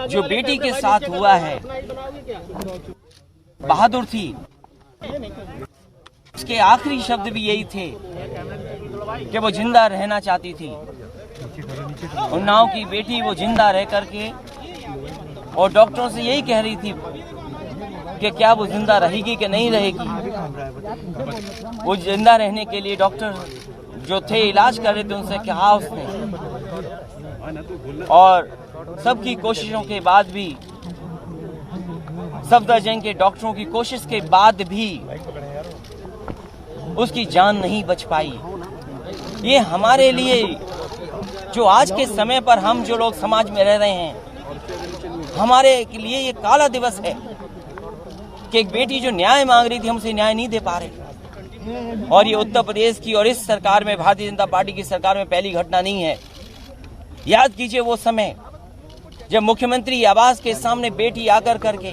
जो बेटी के साथ हुआ है बहादुर थी। उसके आखिरी शब्द भी यही थे कि वो जिंदा रहना चाहती थी। उन्नाव की बेटी वो जिंदा रह करके और डॉक्टरों से यही कह रही थी कि क्या वो जिंदा रहेगी कि नहीं रहेगी। वो जिंदा रहने के लिए डॉक्टर जो थे इलाज कर रहे थे उनसे कहा उसने, और सबकी कोशिशों के बाद भी, सफदरजंग के डॉक्टरों की कोशिश के बाद भी उसकी जान नहीं बच पाई। ये हमारे लिए, जो आज के समय पर हम जो लोग समाज में रह रहे हैं, हमारे लिए ये काला दिवस है कि एक बेटी जो न्याय मांग रही थी हम उसे न्याय नहीं दे पा रहे। और ये उत्तर प्रदेश की और इस सरकार में, भारतीय जनता पार्टी की सरकार में पहली घटना नहीं है। याद कीजिए वो समय जब मुख्यमंत्री आवास के सामने बेटी आकर करके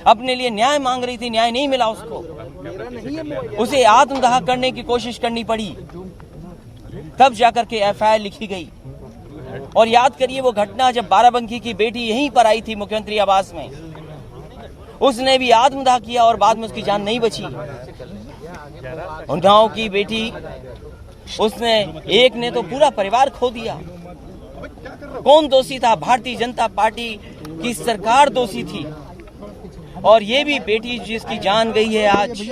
अपने लिए न्याय मांग रही थी, न्याय नहीं मिला उसको, उसे आत्मदाह करने की कोशिश करनी पड़ी, तब जाकर के एफआईआर लिखी गई। और याद करिए वो घटना जब बाराबंकी की बेटी यहीं पर आई थी मुख्यमंत्री आवास में, उसने भी आत्मदाह किया और बाद में उसकी जान नहीं बची। उन्नाव की बेटी, उसने, एक ने तो पूरा परिवार खो दिया। कौन दोषी था? भारतीय जनता पार्टी की सरकार दोषी थी। और ये भी बेटी जिसकी जान गई है आज,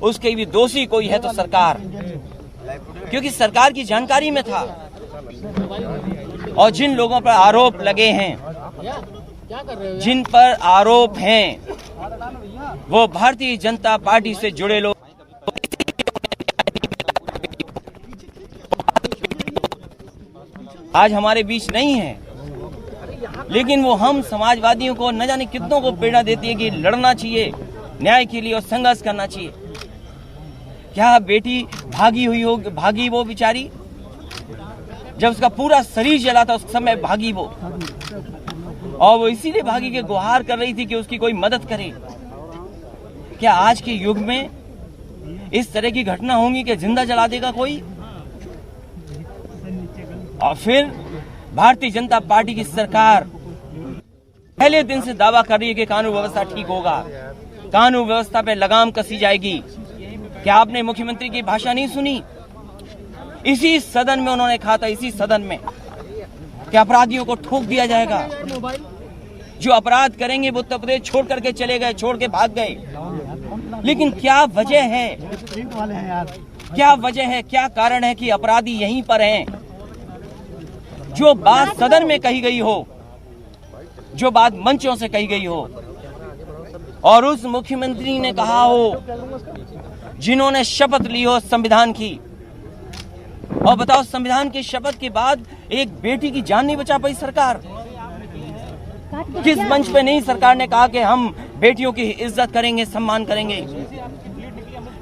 उसके भी दोषी कोई है तो सरकार, क्योंकि सरकार की जानकारी में था। और जिन लोगों पर आरोप लगे हैं, जिन पर आरोप हैं, वो भारतीय जनता पार्टी से जुड़े लोग आज हमारे बीच नहीं है। लेकिन वो हम समाजवादियों को न जाने कितनों को प्रेरणा देती है कि लड़ना चाहिए न्याय के लिए और संघर्ष करना चाहिए। क्या बेटी भागी वो बेचारी, जब उसका पूरा शरीर जला था उस समय भागी वो, और वो इसीलिए भागी के गुहार कर रही थी कि उसकी कोई मदद करे। क्या आज के युग में इस तरह की घटना होंगी कि जिंदा जला देगा कोई? और फिर भारतीय जनता पार्टी की सरकार पहले दिन से दावा कर रही है कि कानून व्यवस्था ठीक होगा, कानून व्यवस्था पे लगाम कसी जाएगी। क्या आपने मुख्यमंत्री की भाषा नहीं सुनी? इसी सदन में उन्होंने कहा था, इसी सदन में, कि अपराधियों को ठोक दिया जाएगा। जो अपराध करेंगे वो उत्तर प्रदेश छोड़ करके चले गए, छोड़ के भाग गए। लेकिन क्या वजह है, क्या वजह है, क्या कारण है कि अपराधी यहीं पर हैं? जो बात सदन में कही गई हो, जो बात मंचों से कही गई हो, और उस मुख्यमंत्री ने कहा हो जिन्होंने शपथ ली हो संविधान की, और बताओ संविधान की शपथ के बाद एक बेटी की जान नहीं बचा पाई सरकार। किस मंच पे नहीं सरकार ने कहा कि हम बेटियों की इज्जत करेंगे, सम्मान करेंगे।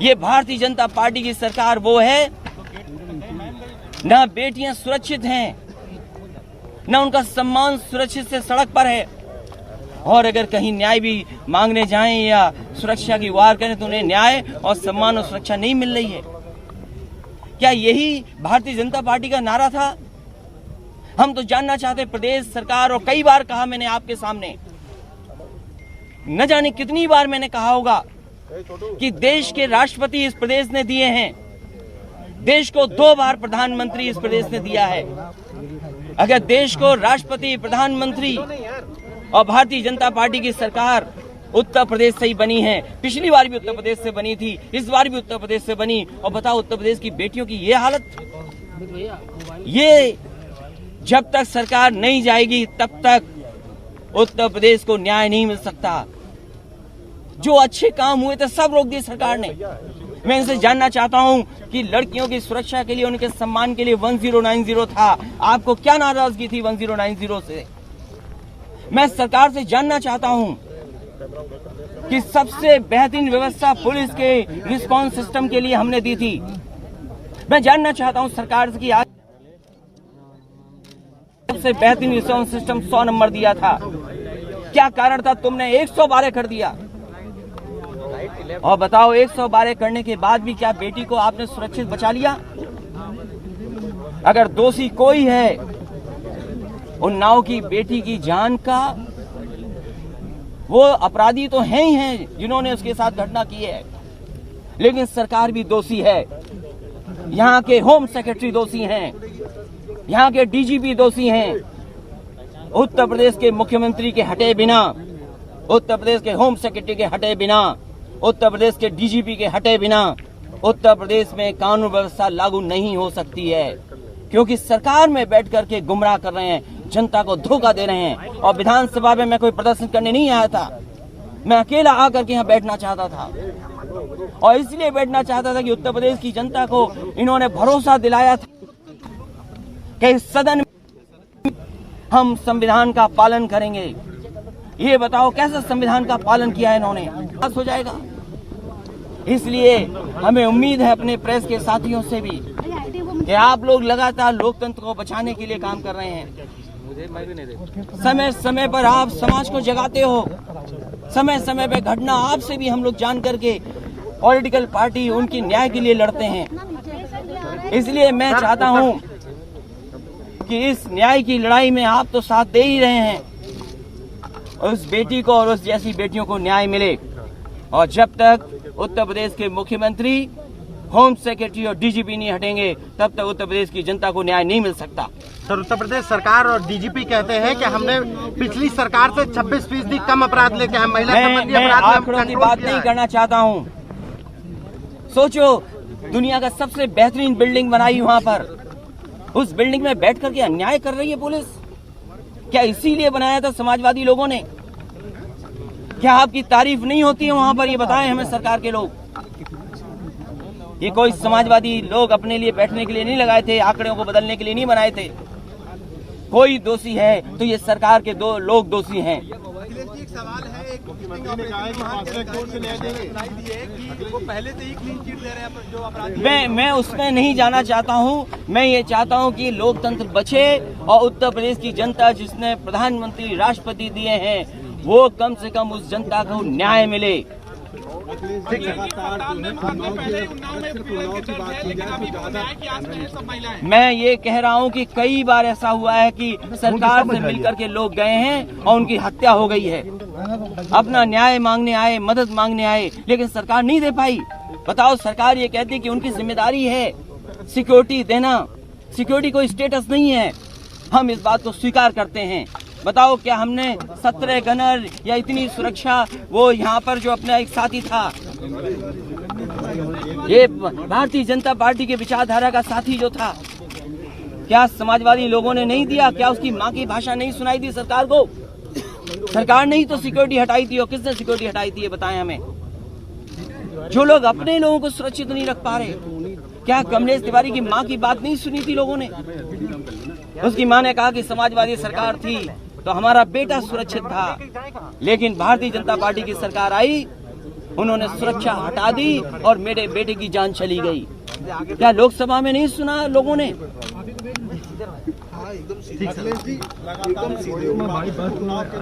ये भारतीय जनता पार्टी की सरकार वो है, ना बेटियां सुरक्षित हैं, ना उनका सम्मान सुरक्षित से सड़क पर है। और अगर कहीं न्याय भी मांगने जाएं या सुरक्षा की गुहार करें तो उन्हें न्याय और सम्मान और सुरक्षा नहीं मिल रही है। क्या यही भारतीय जनता पार्टी का नारा था? हम तो जानना चाहते प्रदेश सरकार, और कई बार कहा मैंने आपके सामने, न जाने कितनी बार मैंने कहा होगा कि देश के राष्ट्रपति इस प्रदेश ने दिए हैं, देश को 2 बार प्रधानमंत्री इस प्रदेश ने दिया है। अगर देश को राष्ट्रपति, प्रधानमंत्री और भारतीय जनता पार्टी की सरकार उत्तर प्रदेश से ही बनी है, पिछली बार भी उत्तर प्रदेश से बनी थी, इस बार भी उत्तर प्रदेश से बनी, और बताओ उत्तर प्रदेश की बेटियों की ये हालत। ये जब तक सरकार नहीं जाएगी तब तक उत्तर प्रदेश को न्याय नहीं मिल सकता। जो अच्छे काम हुए थे सब रोक दिए सरकार ने। मैं इनसे जानना चाहता हूं कि लड़कियों की सुरक्षा के लिए, उनके सम्मान के लिए 1090 था, आपको क्या नाराजगी थी 1090 से? मैं सरकार से जानना चाहता हूं कि सबसे बेहतरीन व्यवस्था पुलिस के रिस्पांस सिस्टम के लिए हमने दी थी। मैं जानना चाहता हूं सरकार से कि आज सबसे बेहतरीन रिस्पांस सिस्टम 100 नंबर दिया था, क्या कारण था? तुमने 112 कर दिया। और बताओ 112 करने के बाद भी क्या बेटी को आपने सुरक्षित बचा लिया? अगर दोषी कोई है उन्नाव की बेटी की जान का, वो अपराधी तो हैं ही हैं जिन्होंने उसके साथ घटना की है, लेकिन सरकार भी दोषी है। यहाँ के होम सेक्रेटरी दोषी हैं, यहाँ के डीजीपी दोषी हैं। उत्तर प्रदेश के मुख्यमंत्री के हटे बिना, उत्तर प्रदेश के होम सेक्रेटरी के हटे बिना, उत्तर प्रदेश के डीजीपी के हटे बिना उत्तर प्रदेश में कानून व्यवस्था लागू नहीं हो सकती है, क्योंकि सरकार में बैठ करके गुमराह कर रहे हैं, जनता को धोखा दे रहे हैं। और विधानसभा में मैं कोई प्रदर्शन करने नहीं आया था, मैं अकेला आकर के यहाँ बैठना चाहता था, और इसलिए बैठना चाहता था कि उत्तर प्रदेश की जनता को इन्होंने भरोसा दिलाया था कि इस सदन में हम संविधान का पालन करेंगे। ये बताओ कैसा संविधान का पालन किया है इन्होंने, बस हो जाएगा। इसलिए हमें उम्मीद है अपने प्रेस के साथियों से भी कि आप लोग लगातार लोकतंत्र को बचाने के लिए काम कर रहे हैं। समय समय पर आप समाज को जगाते हो, समय समय पर घटना आपसे भी हम लोग जान करके पॉलिटिकल पार्टी उनकी न्याय के लिए लड़ते हैं। इसलिए मैं चाहता हूं कि इस न्याय की लड़ाई में आप तो साथ दे ही रहे हैं, उस बेटी को और उस जैसी बेटियों को न्याय मिले। और जब तक उत्तर प्रदेश के मुख्यमंत्री, होम सेक्रेटरी और डीजीपी नहीं हटेंगे, तब तक उत्तर प्रदेश की जनता को न्याय नहीं मिल सकता। सर, उत्तर प्रदेश सरकार और डीजीपी कहते हैं कि हमने पिछली सरकार से 26% कम अपराध लेके हम महिला संबंधी अपराध में आंकड़ों की बात नहीं करना चाहता हूं। सोचो, दुनिया का सबसे बेहतरीन बिल्डिंग बनाई वहां पर, उस बिल्डिंग में बैठ करके अन्याय कर रही है पुलिस। क्या इसीलिए बनाया था समाजवादी लोगों ने? क्या आपकी तारीफ नहीं होती है वहां पर? ये बताएं हमें सरकार के लोग। ये कोई समाजवादी लोग अपने लिए बैठने के लिए नहीं लगाए थे, आंकड़ों को बदलने के लिए नहीं बनाए थे। कोई दोषी है तो ये सरकार के दो लोग दोषी हैं। एक सवाल है, एक मुख्यमंत्री ने कहा है कि फास्ट ट्रैक कोर्ट से न्याय देंगे कि वो पहले से ही क्लीन चिट दे रहे हैं जो अपराधी। मैं उसमें नहीं जाना चाहता हूं। मैं ये चाहता हूं कि लोकतंत्र बचे और उत्तर प्रदेश की जनता जिसने प्रधानमंत्री, राष्ट्रपति दिए हैं, वो कम से कम उस जनता को न्याय मिले। मैं ये कह रहा हूँ कि कई बार ऐसा हुआ है कि सरकार से मिलकर के लोग गए हैं और उनकी हत्या हो गई है। अपना न्याय मांगने आए, मदद मांगने आए, लेकिन सरकार नहीं दे पाई। बताओ, सरकार ये कहती कि उनकी जिम्मेदारी है सिक्योरिटी देना, सिक्योरिटी कोई स्टेटस नहीं है। हम इस बात को स्वीकार करते हैं। बताओ, क्या हमने 17 गनर या इतनी सुरक्षा, वो यहाँ पर जो अपना एक साथी था, ये भारतीय जनता पार्टी के विचारधारा का साथी जो था, क्या समाजवादी लोगों ने नहीं दिया? क्या उसकी माँ की भाषा नहीं सुनाई दी सरकार को? सरकार ने ही तो सिक्योरिटी हटाई थी। और किसने सिक्योरिटी हटाई थी, ये बताएं हमें। जो लोग अपने लोगों को सुरक्षित नहीं रख पा रहे, क्या कमलेश तिवारी की माँ की बात नहीं सुनी थी लोगों ने? उसकी माँ ने कहा कि समाजवादी सरकार थी तो हमारा बेटा सुरक्षित था, लेकिन भारतीय जनता पार्टी की सरकार आई, उन्होंने सुरक्षा हटा दी और मेरे बेटे की जान चली गई। क्या लोकसभा में नहीं सुना लोगों ने?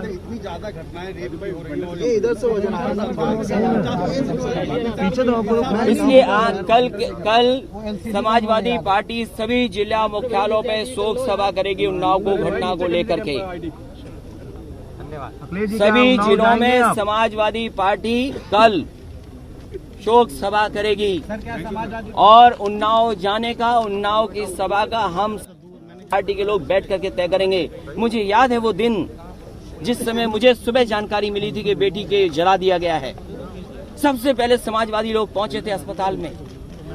इतनी ज्यादा घटनाएं रेप पे हो रही हैं, ये इधर से हो जाए। इसलिए आज कल समाजवादी पार्टी सभी जिला मुख्यालयों पे शोक सभा करेगी उन्नाव को घटना को लेकर के। सभी जिलों में समाजवादी पार्टी कल शोक सभा करेगी और उन्नाव जाने का, उन्नाव की सभा का हम पार्टी के लोग बैठ करके तय करेंगे। मुझे याद है वो दिन जिस समय मुझे सुबह जानकारी मिली थी कि बेटी के जला दिया गया है। सबसे पहले समाजवादी लोग पहुंचे थे अस्पताल में।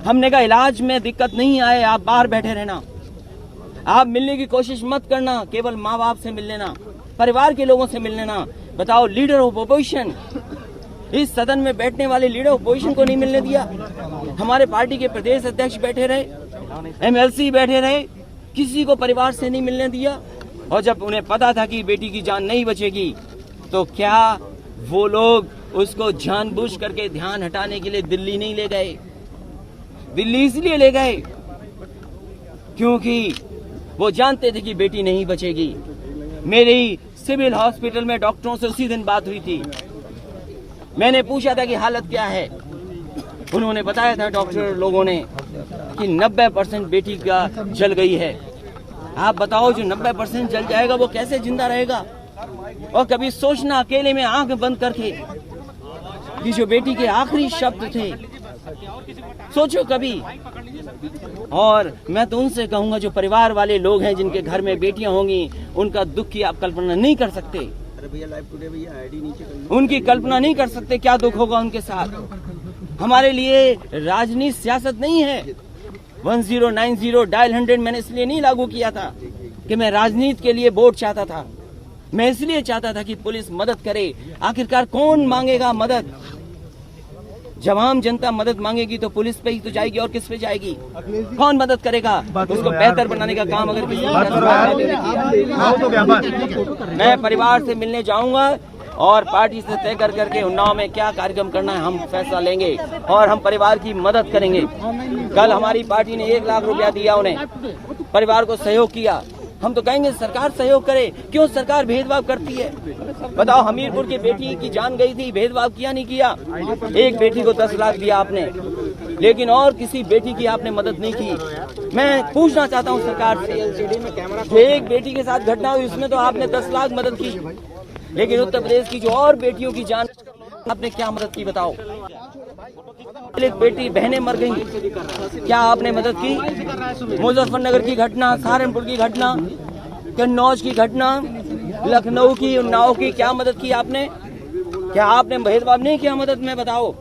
हमने कहा इलाज में दिक्कत नहीं आए, आप बाहर बैठे रहना, आप मिलने की कोशिश मत करना, केवल माँ बाप से मिल लेना, परिवार के लोगों से मिल लेना। बताओ, लीडर ऑफ अपोजिशन, इस सदन में बैठने वाले लीडर ऑफ अपोजिशन को नहीं मिलने दिया। हमारे पार्टी के प्रदेश अध्यक्ष बैठे रहे, एमएलसी बैठे रहे, किसी को परिवार से नहीं मिलने दिया। और जब उन्हें पता था कि बेटी की जान नहीं बचेगी, तो क्या वो लोग उसको जानबूझ करके ध्यान हटाने के लिए दिल्ली नहीं ले गए? दिल्ली इसलिए ले गए क्योंकि वो जानते थे कि बेटी नहीं बचेगी। मेरी सिविल हॉस्पिटल में डॉक्टरों से उसी दिन बात हुई थी। मैंने पूछा था कि हालत क्या है, उन्होंने बताया था डॉक्टर लोगों ने कि 90% बेटी का जल गई है। आप बताओ, जो 90% जल जाएगा वो कैसे जिंदा रहेगा? और कभी सोचना अकेले में आंख बंद करके कि जो बेटी के आखिरी शब्द थे, सोचो कभी। और मैं तो उनसे कहूंगा, जो परिवार वाले लोग हैं जिनके घर में बेटियां होंगी, उनका दुख की आप कल्पना नहीं कर सकते। उनकी कल्पना नहीं कर सकते क्या दुख होगा उनके साथ। हमारे लिए राजनीति सियासत नहीं है। 1090 डायल 100 मैंने इसलिए नहीं लागू किया था कि मैं राजनीति के लिए वोट चाहता था। मैं इसलिए चाहता था कि पुलिस मदद करे। आखिरकार कौन मांगेगा मदद? जब आम जनता मदद मांगेगी तो पुलिस पे ही तो जाएगी, और किस पे जाएगी? कौन मदद करेगा? उसको बेहतर बनाने का काम अगर किसी मैं परिवार से मिलने जाऊंगा और पार्टी से तय कर करके उन्नाव में क्या कार्यक्रम करना है हम फैसला लेंगे, और हम परिवार की मदद करेंगे। कल हमारी पार्टी ने 1 लाख रुपया दिया, उन्हें परिवार को सहयोग किया। हम तो कहेंगे सरकार सहयोग करे। क्यों सरकार भेदभाव करती है? बताओ, हमीरपुर की बेटी की जान गई थी, भेदभाव किया नहीं किया? एक बेटी को 10 लाख दिया आपने, लेकिन और किसी बेटी की आपने मदद नहीं की। मैं पूछना चाहता हूं सरकार से, एक बेटी के साथ घटना हुई उसमें तो आपने 10 लाख मदद की, लेकिन उत्तर प्रदेश की जो और बेटियों की जान आपने क्या मदद की? बताओ। एक बेटी बहनें मर गई, क्या आपने मदद की? मुजफ्फरनगर की घटना, सहारनपुर की घटना, कन्नौज की घटना, लखनऊ की, उन्नाव की, क्या मदद की आपने? क्या आपने भेदभाव नहीं किया मदद में? बताओ।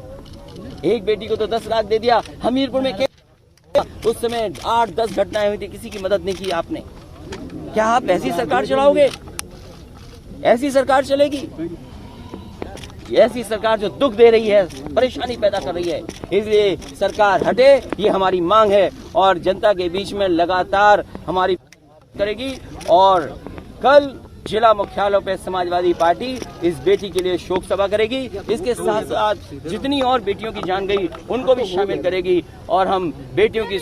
एक बेटी को तो 10 लाख दे दिया। हमीरपुर में उस समय 8-10 घटनाएं हुई थी, किसी की मदद नहीं की आपने। क्या आप ऐसी सरकार चलाओगे? ऐसी सरकार चलेगी? ऐसी सरकार जो दुख दे रही है, परेशानी पैदा कर रही है, इसलिए सरकार हटे, ये हमारी मांग है। और जनता के बीच में लगातार हमारी करेगी। और कल जिला मुख्यालयों पे समाजवादी पार्टी इस बेटी के लिए शोक सभा करेगी। इसके साथ साथ जितनी और बेटियों की जान गई उनको भी शामिल करेगी, और हम बेटियों की